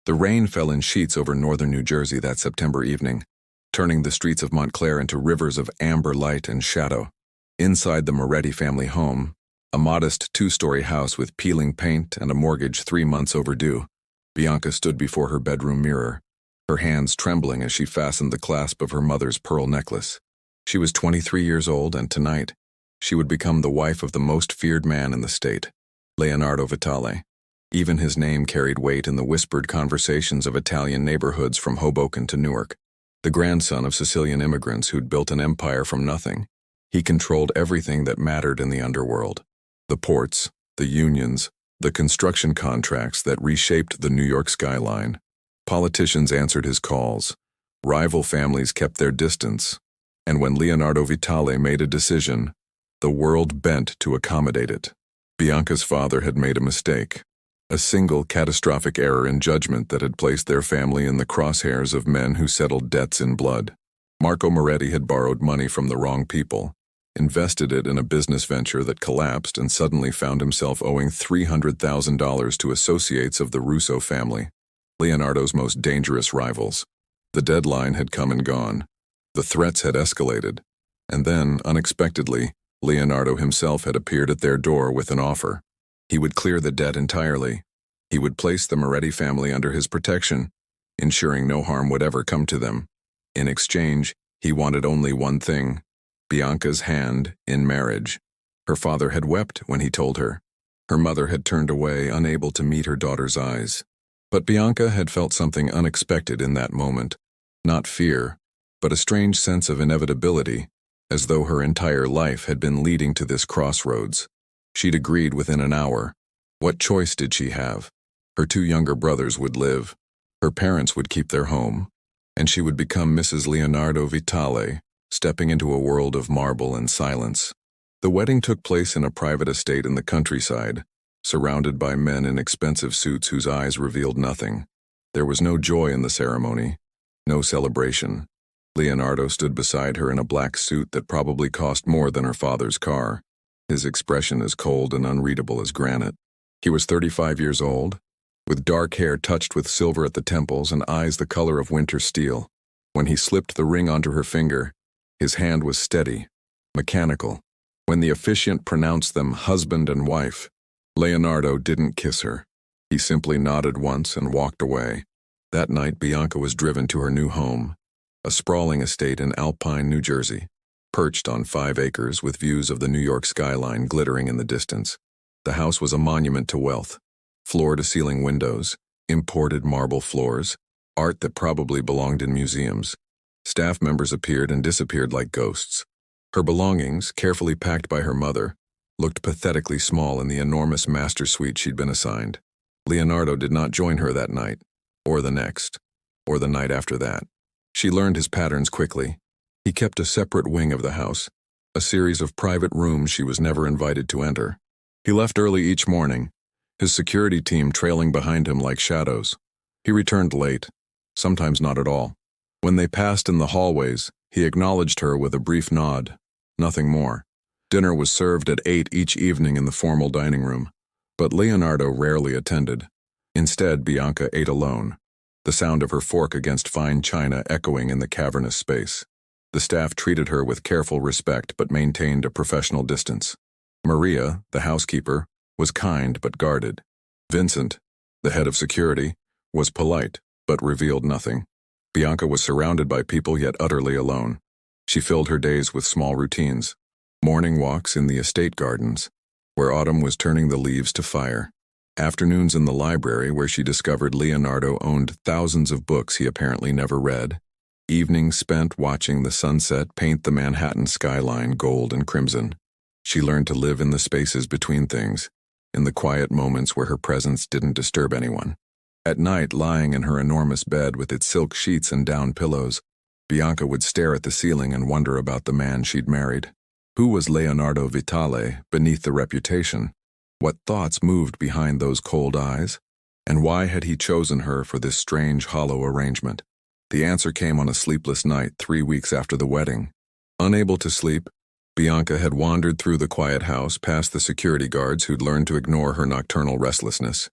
The rain fell in sheets over northern New Jersey that September evening, turning the streets of Montclair into rivers of amber light and shadow. Inside the Moretti family home, a modest two-story house with peeling paint and a mortgage 3 months overdue, Bianca stood before her bedroom mirror, her hands trembling as she fastened the clasp of her mother's pearl necklace. She was 23 years old, and tonight, she would become the wife of the most feared man in the state, Leonardo Vitale. Even his name carried weight in the whispered conversations of Italian neighborhoods from Hoboken to Newark. The grandson of Sicilian immigrants who'd built an empire from nothing, he controlled everything that mattered in the underworld. The ports, the unions, the construction contracts that reshaped the New York skyline. Politicians answered his calls. Rival families kept their distance. And when Leonardo Vitale made a decision, the world bent to accommodate it. Bianca's father had made a mistake. A single catastrophic error in judgment that had placed their family in the crosshairs of men who settled debts in blood. Marco Moretti had borrowed money from the wrong people, invested it in a business venture that collapsed, and suddenly found himself owing $300,000 to associates of the Russo family, Leonardo's most dangerous rivals. The deadline had come and gone. The threats had escalated. And then, unexpectedly, Leonardo himself had appeared at their door with an offer. He would clear the debt entirely. He would place the Moretti family under his protection, ensuring no harm would ever come to them. In exchange, he wanted only one thing: Bianca's hand in marriage. Her father had wept when he told her. Her mother had turned away, unable to meet her daughter's eyes. But Bianca had felt something unexpected in that moment. Not fear, but a strange sense of inevitability, as though her entire life had been leading to this crossroads. She'd agreed within an hour. What choice did she have? Her 2 younger brothers would live. Her parents would keep their home. And she would become Mrs. Leonardo Vitale, stepping into a world of marble and silence. The wedding took place in a private estate in the countryside, surrounded by men in expensive suits whose eyes revealed nothing. There was no joy in the ceremony, no celebration. Leonardo stood beside her in a black suit that probably cost more than her father's car, his expression as cold and unreadable as granite. He was 35 years old, with dark hair touched with silver at the temples and eyes the color of winter steel. When he slipped the ring onto her finger, his hand was steady, mechanical. When the officiant pronounced them husband and wife, Leonardo didn't kiss her. He simply nodded once and walked away. That night, Bianca was driven to her new home, a sprawling estate in Alpine, New Jersey, perched on 5 acres with views of the New York skyline glittering in the distance. The house was a monument to wealth. Floor-to-ceiling windows, imported marble floors, art that probably belonged in museums. Staff members appeared and disappeared like ghosts. Her belongings, carefully packed by her mother, looked pathetically small in the enormous master suite she'd been assigned. Leonardo did not join her that night, or the next, or the night after that. She learned his patterns quickly. He kept a separate wing of the house, a series of private rooms she was never invited to enter. He left early each morning, his security team trailing behind him like shadows. He returned late, sometimes not at all. When they passed in the hallways, he acknowledged her with a brief nod, nothing more. Dinner was served at 8 each evening in the formal dining room, but Leonardo rarely attended. Instead, Bianca ate alone, the sound of her fork against fine china echoing in the cavernous space. The staff treated her with careful respect but maintained a professional distance. Maria, the housekeeper, was kind but guarded. Vincent, the head of security, was polite but revealed nothing. Bianca was surrounded by people yet utterly alone. She filled her days with small routines. Morning walks in the estate gardens, where autumn was turning the leaves to fire. Afternoons in the library, where she discovered Leonardo owned thousands of books he apparently never read. Evenings spent watching the sunset paint the Manhattan skyline gold and crimson. She learned to live in the spaces between things, in the quiet moments where her presence didn't disturb anyone. At night, lying in her enormous bed with its silk sheets and down pillows, Bianca would stare at the ceiling and wonder about the man she'd married. Who was Leonardo Vitale beneath the reputation? What thoughts moved behind those cold eyes? And why had he chosen her for this strange, hollow arrangement? The answer came on a sleepless night 3 weeks after the wedding. Unable to sleep, Bianca had wandered through the quiet house past the security guards who'd learned to ignore her nocturnal restlessness.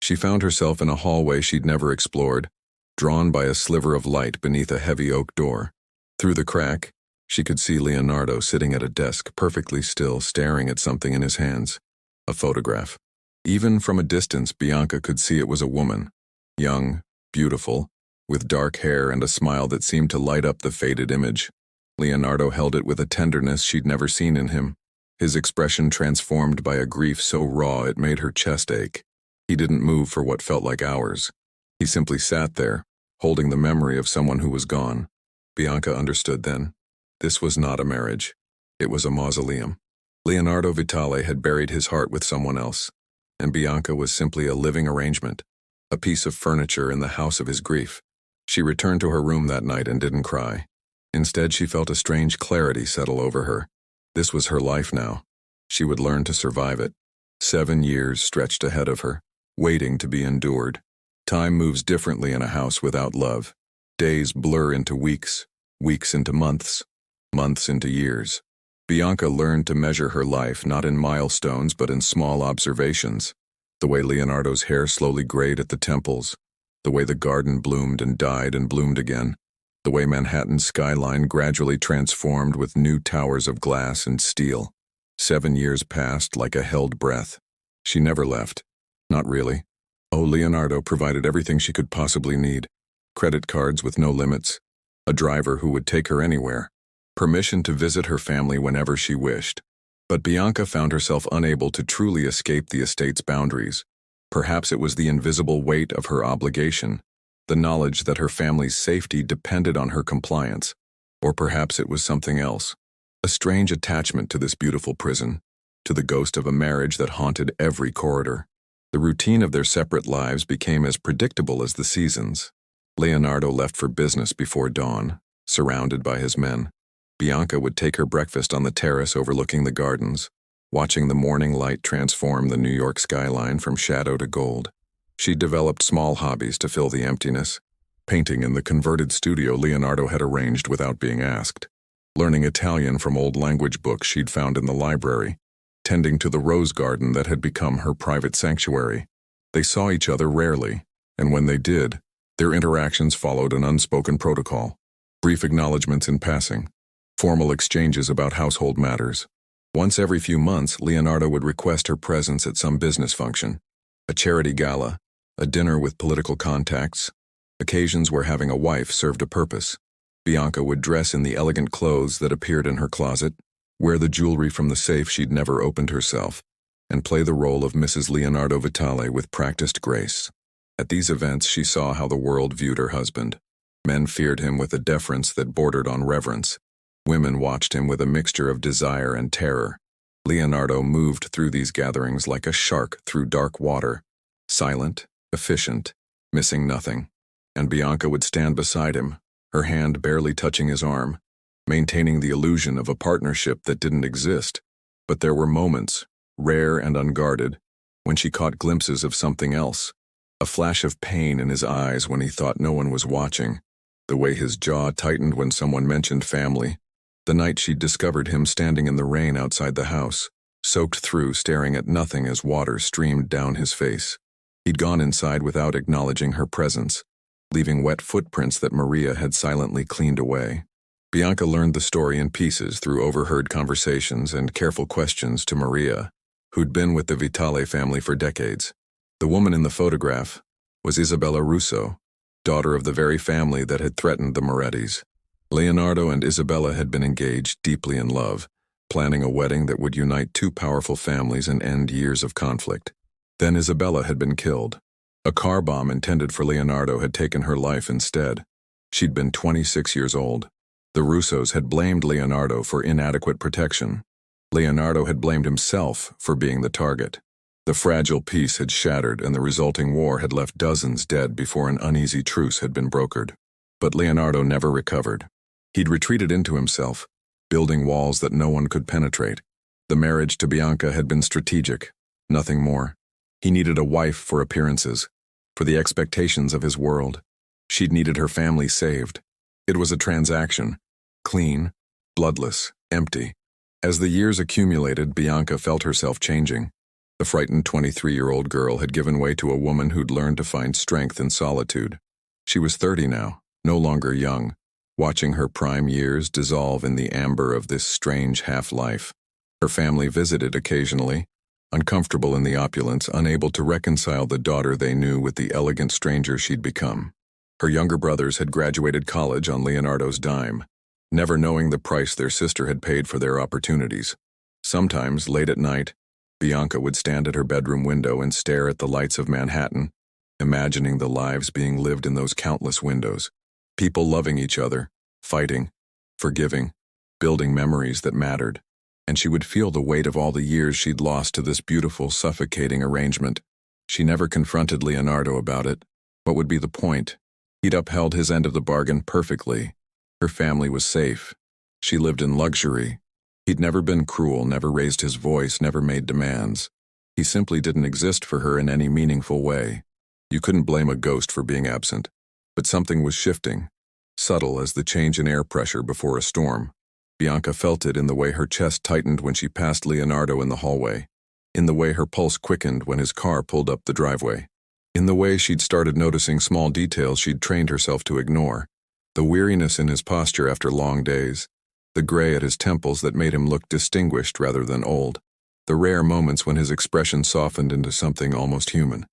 She found herself in a hallway she'd never explored, drawn by a sliver of light beneath a heavy oak door. Through the crack, she could see Leonardo sitting at a desk, perfectly still, staring at something in his hands. A photograph. Even from a distance, Bianca could see it was a woman. Young, beautiful, with dark hair and a smile that seemed to light up the faded image. Leonardo held it with a tenderness she'd never seen in him, his expression transformed by a grief so raw it made her chest ache. He didn't move for what felt like hours. He simply sat there, holding the memory of someone who was gone. Bianca understood then. This was not a marriage. It was a mausoleum. Leonardo Vitale had buried his heart with someone else, and Bianca was simply a living arrangement, a piece of furniture in the house of his grief. She returned to her room that night and didn't cry. Instead, she felt a strange clarity settle over her. This was her life now. She would learn to survive it. 7 years stretched ahead of her, waiting to be endured. Time moves differently in a house without love. Days blur into weeks, weeks into months, months into years. Bianca learned to measure her life not in milestones but in small observations. The way Leonardo's hair slowly grayed at the temples, the way the garden bloomed and died and bloomed again, the way Manhattan's skyline gradually transformed with new towers of glass and steel. 7 years passed like a held breath. She never left. Not really. Oh, Leonardo provided everything she could possibly need. Credit cards with no limits, a driver who would take her anywhere, permission to visit her family whenever she wished. But Bianca found herself unable to truly escape the estate's boundaries. Perhaps it was the invisible weight of her obligation, the knowledge that her family's safety depended on her compliance, or perhaps it was something else, a strange attachment to this beautiful prison, to the ghost of a marriage that haunted every corridor. The routine of their separate lives became as predictable as the seasons. Leonardo left for business before dawn, surrounded by his men. Bianca would take her breakfast on the terrace overlooking the gardens, watching the morning light transform the New York skyline from shadow to gold. She developed small hobbies to fill the emptiness, painting in the converted studio Leonardo had arranged without being asked, learning Italian from old language books she'd found in the library, tending to the rose garden that had become her private sanctuary. They saw each other rarely, and when they did, their interactions followed an unspoken protocol. Brief acknowledgments in passing, formal exchanges about household matters. Once every few months, Leonardo would request her presence at some business function, a charity gala, a dinner with political contacts, occasions where having a wife served a purpose. Bianca would dress in the elegant clothes that appeared in her closet, wear the jewelry from the safe she'd never opened herself, and play the role of Mrs. Leonardo Vitale with practiced grace. At these events, she saw how the world viewed her husband. Men feared him with a deference that bordered on reverence. Women watched him with a mixture of desire and terror. Leonardo moved through these gatherings like a shark through dark water, silent, efficient, missing nothing. And Bianca would stand beside him, her hand barely touching his arm, maintaining the illusion of a partnership that didn't exist. But there were moments, rare and unguarded, when she caught glimpses of something else. A flash of pain in his eyes when he thought no one was watching, the way his jaw tightened when someone mentioned family. The night she'd discovered him standing in the rain outside the house, soaked through, staring at nothing as water streamed down his face. He'd gone inside without acknowledging her presence, leaving wet footprints that Maria had silently cleaned away. Bianca learned the story in pieces through overheard conversations and careful questions to Maria, who'd been with the Vitale family for decades. The woman in the photograph was Isabella Russo, daughter of the very family that had threatened the Morettis. Leonardo and Isabella had been engaged, deeply in love, planning a wedding that would unite two powerful families and end years of conflict. Then Isabella had been killed. A car bomb intended for Leonardo had taken her life instead. She'd been 26 years old. The Russos had blamed Leonardo for inadequate protection. Leonardo had blamed himself for being the target. The fragile peace had shattered and the resulting war had left dozens dead before an uneasy truce had been brokered. But Leonardo never recovered. He'd retreated into himself, building walls that no one could penetrate. The marriage to Bianca had been strategic, nothing more. He needed a wife for appearances, for the expectations of his world. She'd needed her family saved. It was a transaction, clean, bloodless, empty. As the years accumulated, Bianca felt herself changing. The frightened 23-year-old girl had given way to a woman who'd learned to find strength in solitude. She was 30 now, no longer young, watching her prime years dissolve in the amber of this strange half-life. Her family visited occasionally, uncomfortable in the opulence, unable to reconcile the daughter they knew with the elegant stranger she'd become. Her younger brothers had graduated college on Leonardo's dime, never knowing the price their sister had paid for their opportunities. Sometimes, late at night, Bianca would stand at her bedroom window and stare at the lights of Manhattan, imagining the lives being lived in those countless windows. People loving each other, fighting, forgiving, building memories that mattered. And she would feel the weight of all the years she'd lost to this beautiful, suffocating arrangement. She never confronted Leonardo about it. What would be the point? He'd upheld his end of the bargain perfectly. Her family was safe. She lived in luxury. He'd never been cruel, never raised his voice, never made demands. He simply didn't exist for her in any meaningful way. You couldn't blame a ghost for being absent. But something was shifting, subtle as the change in air pressure before a storm. Bianca felt it in the way her chest tightened when she passed Leonardo in the hallway, in the way her pulse quickened when his car pulled up the driveway, in the way she'd started noticing small details she'd trained herself to ignore, the weariness in his posture after long days, the gray at his temples that made him look distinguished rather than old, the rare moments when his expression softened into something almost human.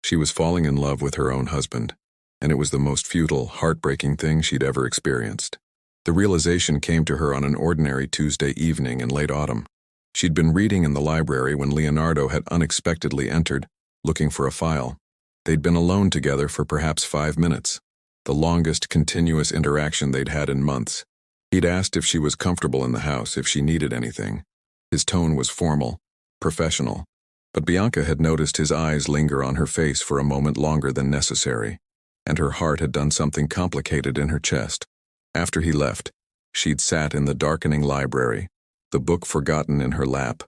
She was falling in love with her own husband, and it was the most futile, heartbreaking thing she'd ever experienced. The realization came to her on an ordinary Tuesday evening in late autumn. She'd been reading in the library when Leonardo had unexpectedly entered, looking for a file. They'd been alone together for perhaps 5 minutes, the longest continuous interaction they'd had in months. He'd asked if she was comfortable in the house, if she needed anything. His tone was formal, professional, but Bianca had noticed his eyes linger on her face for a moment longer than necessary, and her heart had done something complicated in her chest. After he left, she'd sat in the darkening library, the book forgotten in her lap,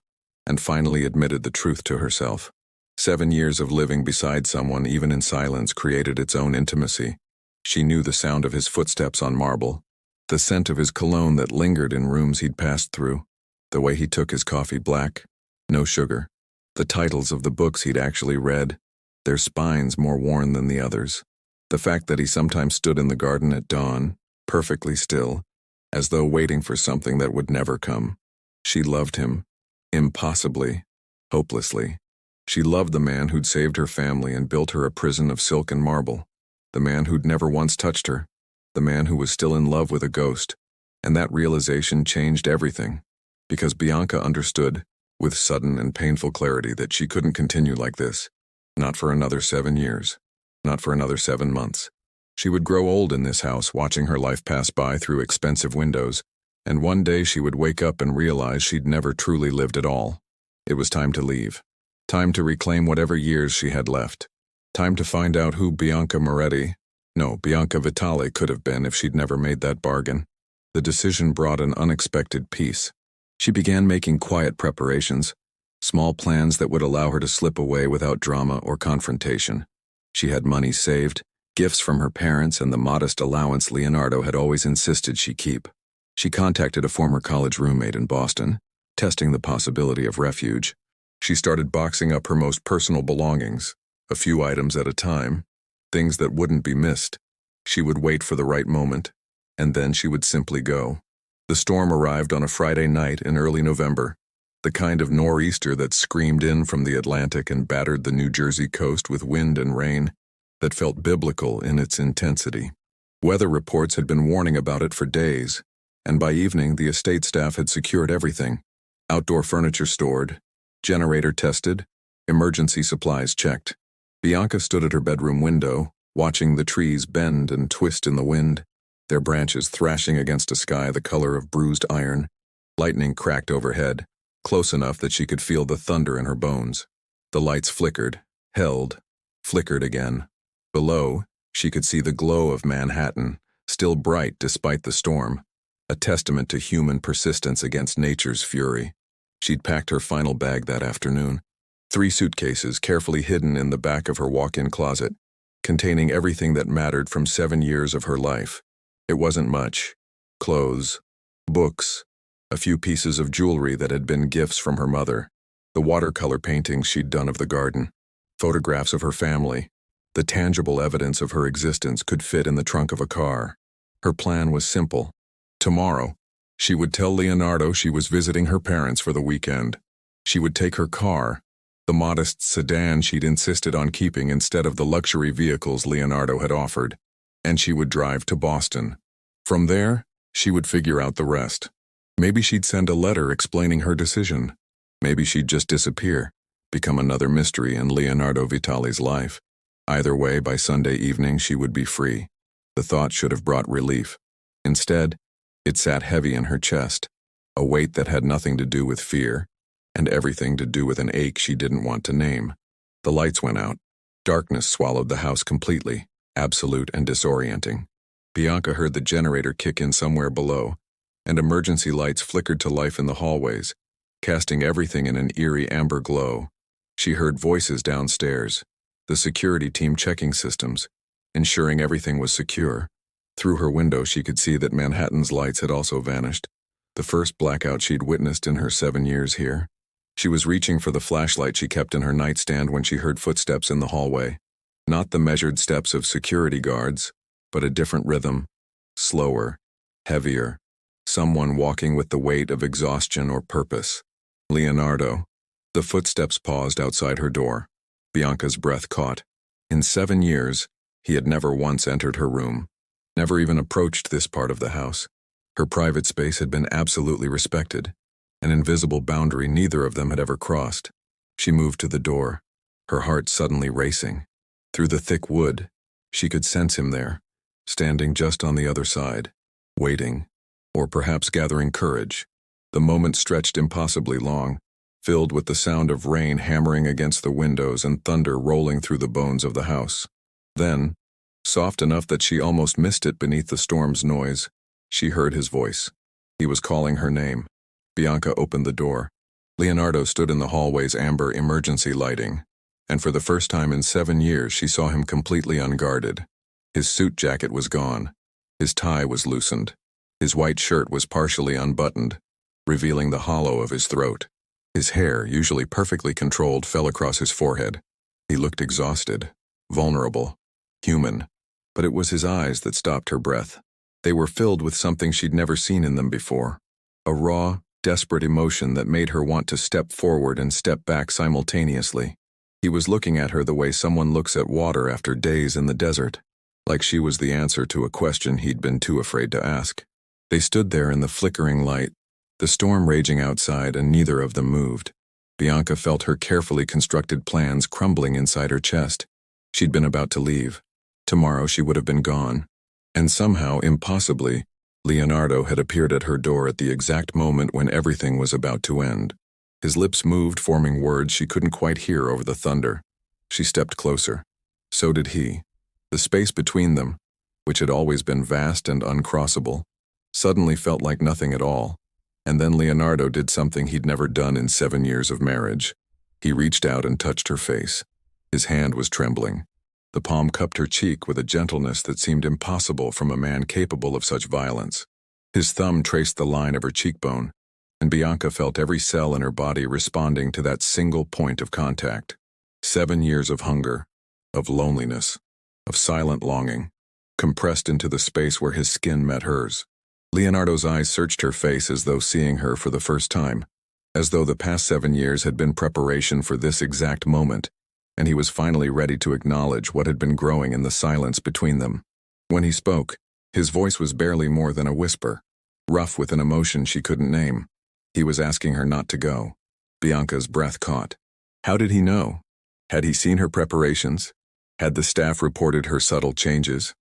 and finally admitted the truth to herself. 7 years of living beside someone, even in silence, created its own intimacy. She knew the sound of his footsteps on marble, the scent of his cologne that lingered in rooms he'd passed through, the way he took his coffee black, no sugar, the titles of the books he'd actually read, their spines more worn than the others, the fact that he sometimes stood in the garden at dawn, perfectly still, as though waiting for something that would never come. She loved him, impossibly, hopelessly. She loved the man who'd saved her family and built her a prison of silk and marble, the man who'd never once touched her, the man who was still in love with a ghost. And that realization changed everything, because Bianca understood, with sudden and painful clarity, that she couldn't continue like this, not for another 7 years, not for another 7 months. She would grow old in this house, watching her life pass by through expensive windows, and one day she would wake up and realize she'd never truly lived at all. It was time to leave. Time to reclaim whatever years she had left. Time to find out who Bianca Vitale could have been if she'd never made that bargain. The decision brought an unexpected peace. She began making quiet preparations, small plans that would allow her to slip away without drama or confrontation. She had money saved, gifts from her parents, and the modest allowance Leonardo had always insisted she keep. She contacted a former college roommate in Boston, testing the possibility of refuge. She started boxing up her most personal belongings, a few items at a time, things that wouldn't be missed. She would wait for the right moment, and then she would simply go. The storm arrived on a Friday night in early November, the kind of nor'easter that screamed in from the Atlantic and battered the New Jersey coast with wind and rain that felt biblical in its intensity. Weather reports had been warning about it for days, and by evening the estate staff had secured everything. Outdoor furniture stored, generator tested, emergency supplies checked. Bianca stood at her bedroom window, watching the trees bend and twist in the wind, their branches thrashing against a sky the color of bruised iron. Lightning cracked overhead, close enough that she could feel the thunder in her bones. The lights flickered, held, flickered again. Below, she could see the glow of Manhattan, still bright despite the storm, a testament to human persistence against nature's fury. She'd packed her final bag that afternoon, 3 suitcases carefully hidden in the back of her walk-in closet, containing everything that mattered from 7 years of her life. It wasn't much. Clothes, books, a few pieces of jewelry that had been gifts from her mother, The watercolor paintings she'd done of the garden, photographs of her family, the tangible evidence of her existence could fit in the trunk of a car. Her plan was simple. Tomorrow, she would tell Leonardo she was visiting her parents for the weekend. She would take her car, the modest sedan she'd insisted on keeping instead of the luxury vehicles Leonardo had offered, and she would drive to Boston. From there, she would figure out the rest. Maybe she'd send a letter explaining her decision. Maybe she'd just disappear, become another mystery in Leonardo Vitali's life. Either way, by Sunday evening, she would be free. The thought should have brought relief. Instead, it sat heavy in her chest, a weight that had nothing to do with fear, and everything to do with an ache she didn't want to name. The lights went out. Darkness swallowed the house completely, absolute and disorienting. Bianca heard the generator kick in somewhere below, and emergency lights flickered to life in the hallways, casting everything in an eerie amber glow. She heard voices downstairs, the security team checking systems, ensuring everything was secure. Through her window, she could see that Manhattan's lights had also vanished, the first blackout she'd witnessed in her 7 years here. She was reaching for the flashlight she kept in her nightstand when she heard footsteps in the hallway. Not the measured steps of security guards, but a different rhythm, slower, heavier, someone walking with the weight of exhaustion or purpose. Leonardo. The footsteps paused outside her door. Bianca's breath caught. In 7 years, he had never once entered her room, never even approached this part of the house. Her private space had been absolutely respected, an invisible boundary neither of them had ever crossed. She moved to the door, her heart suddenly racing. Through the thick wood, she could sense him there, standing just on the other side, waiting, or perhaps gathering courage. The moment stretched impossibly long, filled with the sound of rain hammering against the windows and thunder rolling through the bones of the house. Then, soft enough that she almost missed it beneath the storm's noise, she heard his voice. He was calling her name. Bianca opened the door. Leonardo stood in the hallway's amber emergency lighting, and for the first time in 7 years she saw him completely unguarded. His suit jacket was gone. His tie was loosened. His white shirt was partially unbuttoned, revealing the hollow of his throat. His hair, usually perfectly controlled, fell across his forehead. He looked exhausted, vulnerable, human, but it was his eyes that stopped her breath. They were filled with something she'd never seen in them before, a raw, desperate emotion that made her want to step forward and step back simultaneously. He was looking at her the way someone looks at water after days in the desert, like she was the answer to a question he'd been too afraid to ask. They stood there in the flickering light, the storm raging outside, and neither of them moved. Bianca felt her carefully constructed plans crumbling inside her chest. She'd been about to leave. Tomorrow she would have been gone. And somehow, impossibly, Leonardo had appeared at her door at the exact moment when everything was about to end. His lips moved, forming words she couldn't quite hear over the thunder. She stepped closer. So did he. The space between them, which had always been vast and uncrossable, suddenly felt like nothing at all. And then Leonardo did something he'd never done in 7 years of marriage. He reached out and touched her face. His hand was trembling. The palm cupped her cheek with a gentleness that seemed impossible from a man capable of such violence. His thumb traced the line of her cheekbone, and Bianca felt every cell in her body responding to that single point of contact. 7 years of hunger, of loneliness, of silent longing, compressed into the space where his skin met hers. Leonardo's eyes searched her face as though seeing her for the first time, as though the past 7 years had been preparation for this exact moment, and he was finally ready to acknowledge what had been growing in the silence between them. When he spoke, his voice was barely more than a whisper, rough with an emotion she couldn't name. He was asking her not to go. Bianca's breath caught. How did he know? Had he seen her preparations? Had the staff reported her subtle changes?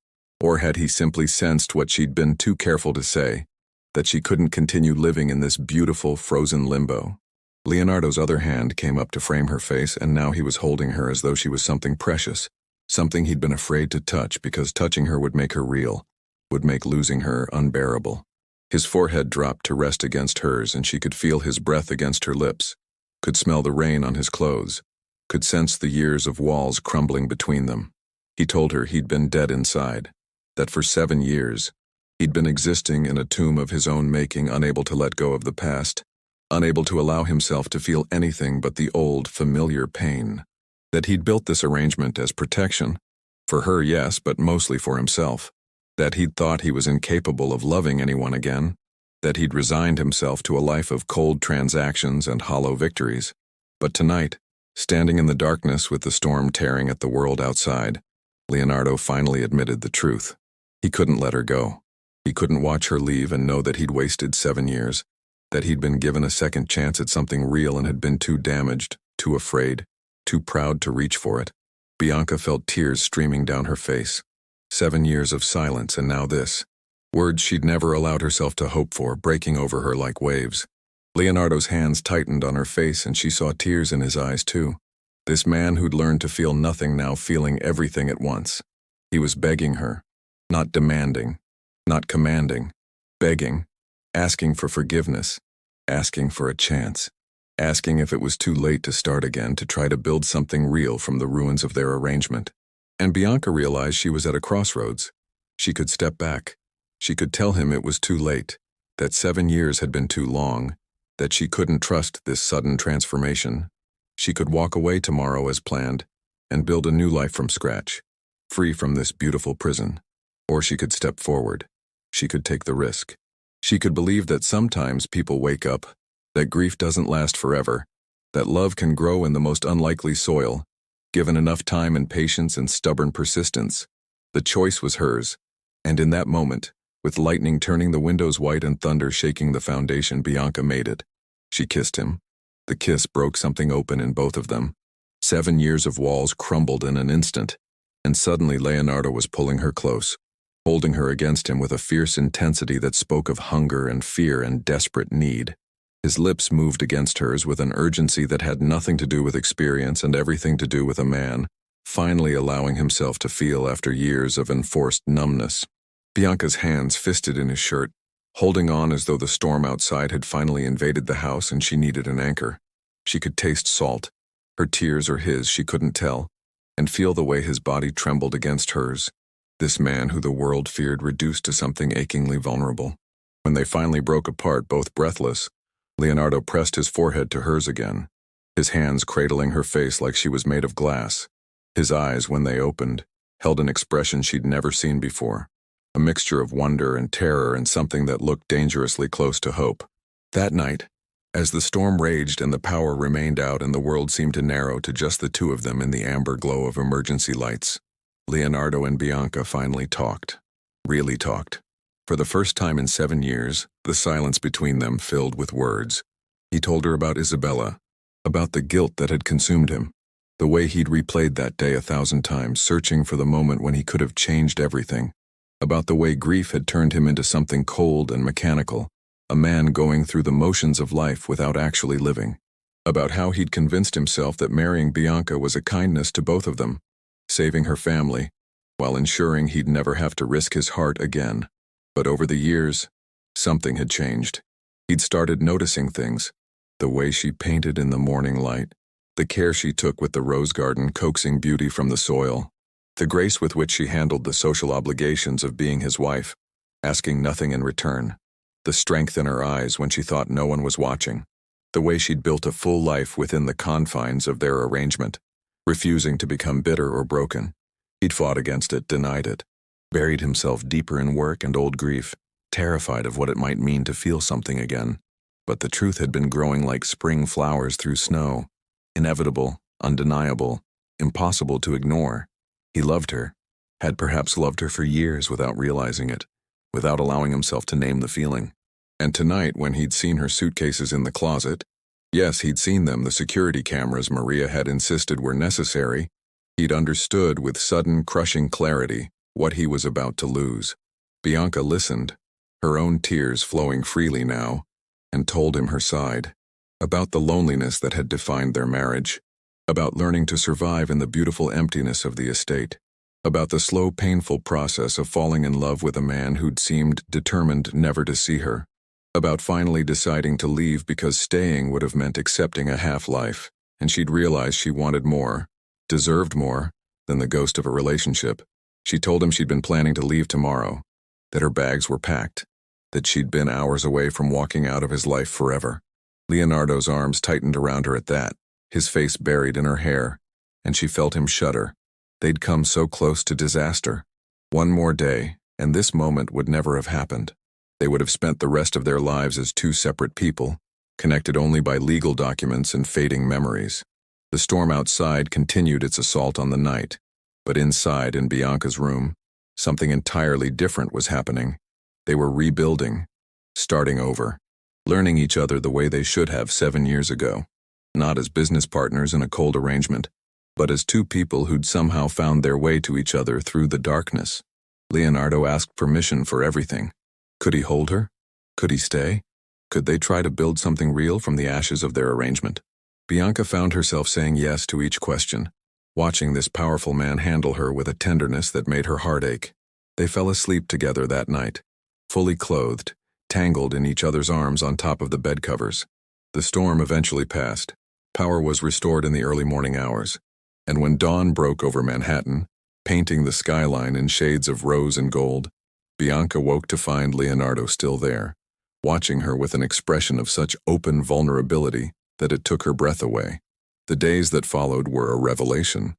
Or had he simply sensed what she'd been too careful to say, that she couldn't continue living in this beautiful, frozen limbo? Leonardo's other hand came up to frame her face, and now he was holding her as though she was something precious, something he'd been afraid to touch because touching her would make her real, would make losing her unbearable. His forehead dropped to rest against hers, and she could feel his breath against her lips, could smell the rain on his clothes, could sense the years of walls crumbling between them. He told her he'd been dead inside, that for 7 years, he'd been existing in a tomb of his own making, unable to let go of the past, unable to allow himself to feel anything but the old, familiar pain. That he'd built this arrangement as protection. For her, yes, but mostly for himself. That he'd thought he was incapable of loving anyone again. That he'd resigned himself to a life of cold transactions and hollow victories. But tonight, standing in the darkness with the storm tearing at the world outside, Leonardo finally admitted the truth. He couldn't let her go. He couldn't watch her leave and know that he'd wasted 7 years, that he'd been given a second chance at something real and had been too damaged, too afraid, too proud to reach for it. Bianca felt tears streaming down her face. 7 years of silence, and now this. Words she'd never allowed herself to hope for, breaking over her like waves. Leonardo's hands tightened on her face, and she saw tears in his eyes too. This man who'd learned to feel nothing now feeling everything at once. He was begging her, not demanding, not commanding, begging, asking for forgiveness, asking for a chance, asking if it was too late to start again, to try to build something real from the ruins of their arrangement. And Bianca realized she was at a crossroads. She could step back. She could tell him it was too late, that 7 years had been too long, that she couldn't trust this sudden transformation. She could walk away tomorrow as planned and build a new life from scratch, free from this beautiful prison. Or she could step forward. She could take the risk. She could believe that sometimes people wake up, that grief doesn't last forever, that love can grow in the most unlikely soil, given enough time and patience and stubborn persistence. The choice was hers, and in that moment, with lightning turning the windows white and thunder shaking the foundation, Bianca made it. She kissed him. The kiss broke something open in both of them. 7 years of walls crumbled in an instant, and suddenly Leonardo was pulling her close, holding her against him with a fierce intensity that spoke of hunger and fear and desperate need. His lips moved against hers with an urgency that had nothing to do with experience and everything to do with a man, finally allowing himself to feel after years of enforced numbness. Bianca's hands fisted in his shirt, holding on as though the storm outside had finally invaded the house and she needed an anchor. She could taste salt, her tears or his, she couldn't tell, and feel the way his body trembled against hers. This man who the world feared reduced to something achingly vulnerable. When they finally broke apart, both breathless, Leonardo pressed his forehead to hers again, his hands cradling her face like she was made of glass. His eyes, when they opened, held an expression she'd never seen before, a mixture of wonder and terror and something that looked dangerously close to hope. That night, as the storm raged and the power remained out and the world seemed to narrow to just the two of them in the amber glow of emergency lights, Leonardo and Bianca finally talked. Really talked. For the first time in 7 years, the silence between them filled with words. He told her about Isabella, about the guilt that had consumed him, the way he'd replayed that day 1,000 times, searching for the moment when he could have changed everything, about the way grief had turned him into something cold and mechanical, a man going through the motions of life without actually living, about how he'd convinced himself that marrying Bianca was a kindness to both of them, saving her family, while ensuring he'd never have to risk his heart again. But over the years, something had changed. He'd started noticing things, the way she painted in the morning light, the care she took with the rose garden coaxing beauty from the soil, the grace with which she handled the social obligations of being his wife, asking nothing in return, the strength in her eyes when she thought no one was watching, the way she'd built a full life within the confines of their arrangement, refusing to become bitter or broken. He'd fought against it, denied it, buried himself deeper in work and old grief, terrified of what it might mean to feel something again. But the truth had been growing like spring flowers through snow, inevitable, undeniable, impossible to ignore. He loved her, had perhaps loved her for years without realizing it, without allowing himself to name the feeling. And tonight, when he'd seen her suitcases in the closet, yes, he'd seen them, the security cameras Maria had insisted were necessary, he'd understood with sudden, crushing clarity what he was about to lose. Bianca listened, her own tears flowing freely now, and told him her side, about the loneliness that had defined their marriage, about learning to survive in the beautiful emptiness of the estate, about the slow, painful process of falling in love with a man who'd seemed determined never to see her, about finally deciding to leave because staying would have meant accepting a half-life, and she'd realized she wanted more, deserved more, than the ghost of a relationship. She told him she'd been planning to leave tomorrow, that her bags were packed, that she'd been hours away from walking out of his life forever. Leonardo's arms tightened around her at that, his face buried in her hair, and she felt him shudder. They'd come so close to disaster. One more day, and this moment would never have happened. They would have spent the rest of their lives as two separate people, connected only by legal documents and fading memories. The storm outside continued its assault on the night, but inside, in Bianca's room, something entirely different was happening. They were rebuilding, starting over, learning each other the way they should have 7 years ago, not as business partners in a cold arrangement, but as two people who'd somehow found their way to each other through the darkness. Leonardo asked permission for everything. Could he hold her? Could he stay? Could they try to build something real from the ashes of their arrangement? Bianca found herself saying yes to each question, watching this powerful man handle her with a tenderness that made her heart ache. They fell asleep together that night, fully clothed, tangled in each other's arms on top of the bed covers. The storm eventually passed. Power was restored in the early morning hours, and when dawn broke over Manhattan, painting the skyline in shades of rose and gold, Bianca woke to find Leonardo still there, watching her with an expression of such open vulnerability that it took her breath away. The days that followed were a revelation.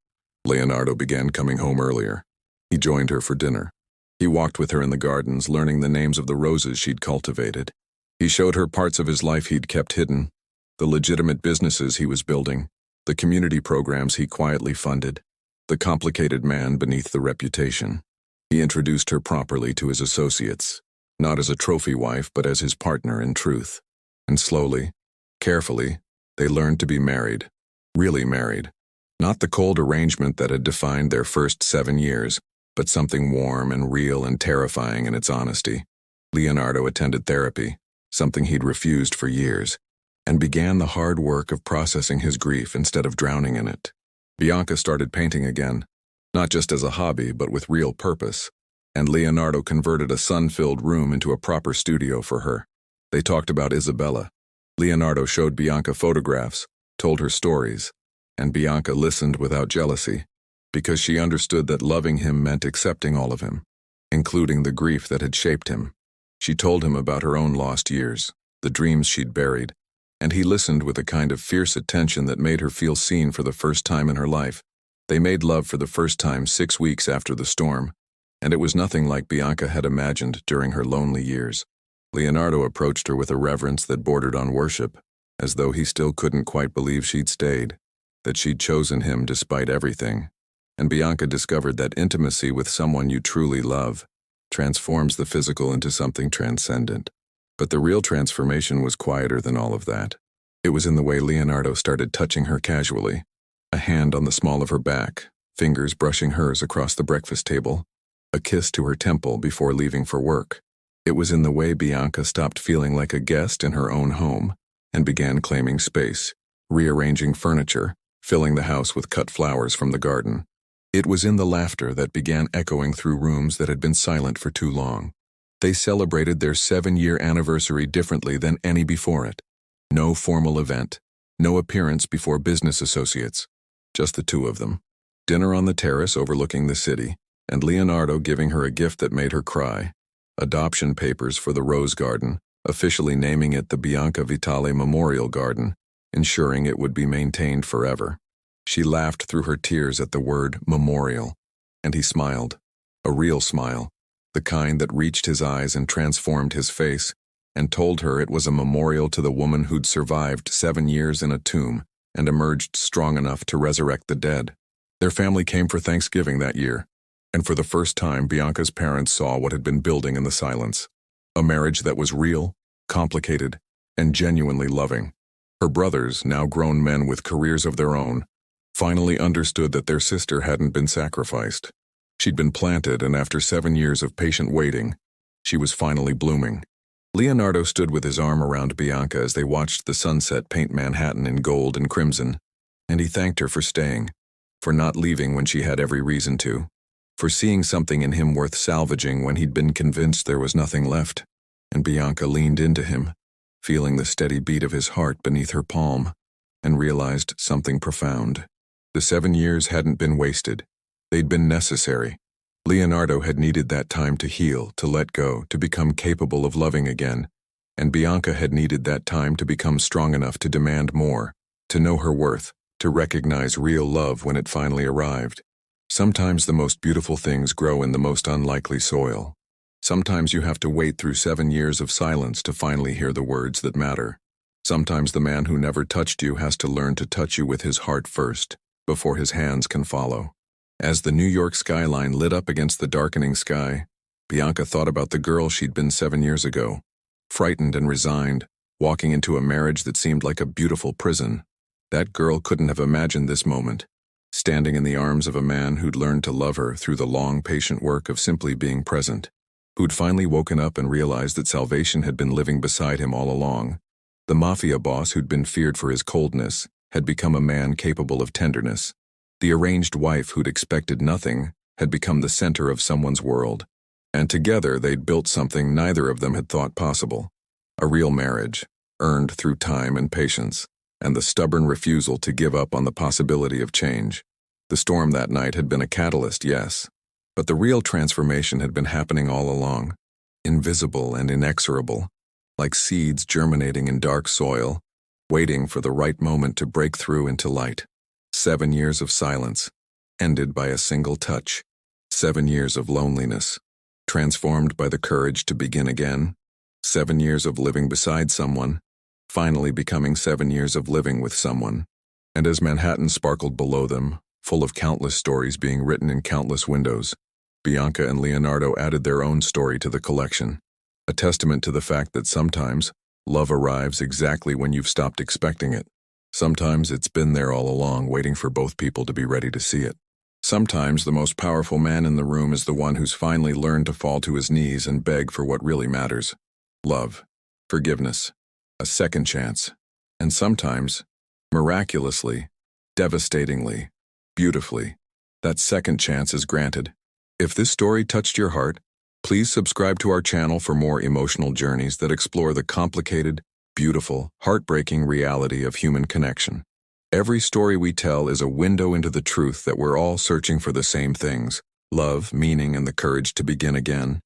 Leonardo began coming home earlier. He joined her for dinner. He walked with her in the gardens, learning the names of the roses she'd cultivated. He showed her parts of his life he'd kept hidden, the legitimate businesses he was building, the community programs he quietly funded, the complicated man beneath the reputation. He introduced her properly to his associates, not as a trophy wife but as his partner in truth. And slowly, carefully, they learned to be married, really married. Not the cold arrangement that had defined their first 7 years, but something warm and real and terrifying in its honesty. Leonardo attended therapy, something he'd refused for years, and began the hard work of processing his grief instead of drowning in it. Bianca started painting again, not just as a hobby but with real purpose, and Leonardo converted a sun-filled room into a proper studio for her. They talked about Isabella. Leonardo showed Bianca photographs, told her stories, and Bianca listened without jealousy, because she understood that loving him meant accepting all of him, including the grief that had shaped him. She told him about her own lost years, the dreams she'd buried, and he listened with a kind of fierce attention that made her feel seen for the first time in her life. They made love for the first time 6 weeks after the storm, and it was nothing like Bianca had imagined during her lonely years. Leonardo approached her with a reverence that bordered on worship, as though he still couldn't quite believe she'd stayed, that she'd chosen him despite everything. And Bianca discovered that intimacy with someone you truly love transforms the physical into something transcendent. But the real transformation was quieter than all of that. It was in the way Leonardo started touching her casually, a hand on the small of her back, fingers brushing hers across the breakfast table, a kiss to her temple before leaving for work. It was in the way Bianca stopped feeling like a guest in her own home and began claiming space, rearranging furniture, filling the house with cut flowers from the garden. It was in the laughter that began echoing through rooms that had been silent for too long. They celebrated their 7-year anniversary differently than any before it. No formal event, no appearance before business associates, just the two of them. Dinner on the terrace overlooking the city, and Leonardo giving her a gift that made her cry. Adoption papers for the Rose Garden, officially naming it the Bianca Vitale Memorial Garden, ensuring it would be maintained forever. She laughed through her tears at the word memorial, and he smiled, a real smile, the kind that reached his eyes and transformed his face, and told her it was a memorial to the woman who'd survived 7 years in a tomb and emerged strong enough to resurrect the dead. Their family came for Thanksgiving that year, and for the first time Bianca's parents saw what had been building in the silence, a marriage that was real, complicated, and genuinely loving. Her brothers, now grown men with careers of their own, finally understood that their sister hadn't been sacrificed. She'd been planted, and after 7 years of patient waiting, she was finally blooming. Leonardo stood with his arm around Bianca as they watched the sunset paint Manhattan in gold and crimson, and he thanked her for staying, for not leaving when she had every reason to, for seeing something in him worth salvaging when he'd been convinced there was nothing left. And Bianca leaned into him, feeling the steady beat of his heart beneath her palm, and realized something profound. The 7 years hadn't been wasted. They'd been necessary. Leonardo had needed that time to heal, to let go, to become capable of loving again. And Bianca had needed that time to become strong enough to demand more, to know her worth, to recognize real love when it finally arrived. Sometimes the most beautiful things grow in the most unlikely soil. Sometimes you have to wait through 7 years of silence to finally hear the words that matter. Sometimes the man who never touched you has to learn to touch you with his heart first, before his hands can follow. As the New York skyline lit up against the darkening sky, Bianca thought about the girl she'd been 7 years ago, frightened and resigned, walking into a marriage that seemed like a beautiful prison. That girl couldn't have imagined this moment, standing in the arms of a man who'd learned to love her through the long, patient work of simply being present, who'd finally woken up and realized that salvation had been living beside him all along. The Mafia boss who'd been feared for his coldness had become a man capable of tenderness. The arranged wife who'd expected nothing had become the center of someone's world. And together they'd built something neither of them had thought possible. A real marriage, earned through time and patience, and the stubborn refusal to give up on the possibility of change. The storm that night had been a catalyst, yes, but the real transformation had been happening all along, invisible and inexorable, like seeds germinating in dark soil, waiting for the right moment to break through into light. 7 years of silence, ended by a single touch. 7 years of loneliness, transformed by the courage to begin again. 7 years of living beside someone, finally becoming 7 years of living with someone. And as Manhattan sparkled below them, full of countless stories being written in countless windows, Bianca and Leonardo added their own story to the collection. A testament to the fact that sometimes love arrives exactly when you've stopped expecting it. Sometimes it's been there all along, waiting for both people to be ready to see it. Sometimes the most powerful man in the room is the one who's finally learned to fall to his knees and beg for what really matters. Love, forgiveness, a second chance. And sometimes, miraculously, devastatingly, beautifully, that second chance is granted. If this story touched your heart, please subscribe to our channel for more emotional journeys that explore the complicated, beautiful, heartbreaking reality of human connection. Every story we tell is a window into the truth that we're all searching for the same things: love, meaning, and the courage to begin again.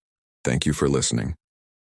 Thank you for listening.